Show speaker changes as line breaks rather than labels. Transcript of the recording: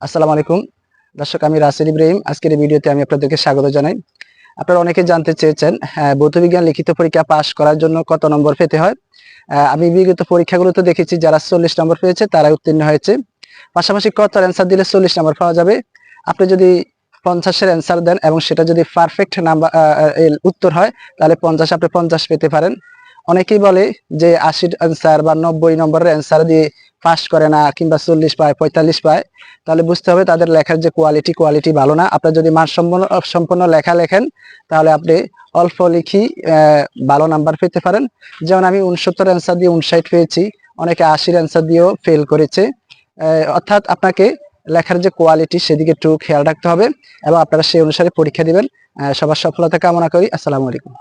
আসসালামু আলাইকুম দর্শক, আমি রাসেল ইব্রাহিম। আজকের এই ভিডিওতে আমি আপনাদেরকে স্বাগত জানাই। আপনারা অনেকে জানতে চেয়েছেন ভৌত বিজ্ঞান লিখিত পরীক্ষা পাস করার জন্য কত নম্বর পেতে হয়। আমি বিগত পরীক্ষাগুলোতে দেখেছি যারা 40 নম্বর পেয়েছে তারা উত্তীর্ণ হয়েছে। পাশাপাশি কত অ্যান্সার দিলে 40 নম্বর পাওয়া যাবে। আপনি যদি 50-এর অ্যান্সার দেন এবং সেটা যদি পারফেক্ট নাম্বার উত্তর হয় তাহলে 50 আপনি 50 পেতে পারেন। অনেকেই বলে যে 80 অ্যান্সার বা 90 নম্বরের অ্যান্সার দিয়ে পাস করে না, কিংবা 40 পায় 45 পায়, তাহলে বুঝতে হবে তাদের লেখার যে কোয়ালিটি ভালো না। আপনার যদি সম্পন্ন লেখা লেখেন তাহলে আপনি অল্প লিখি ভালো নাম্বার পেতে পারেন। যেমন আমি 69 অ্যান্সার দিয়ে 59 পেয়েছি, অনেকে 80 অ্যান্সার দিয়েও ফেল করেছে। অর্থাৎ আপনাকে লেখার যে কোয়ালিটি সেদিকে একটু খেয়াল রাখতে হবে এবং আপনারা সেই অনুসারে পরীক্ষা দিবেন। সবার সফলতা কামনা করি। আসসালামু আলাইকুম।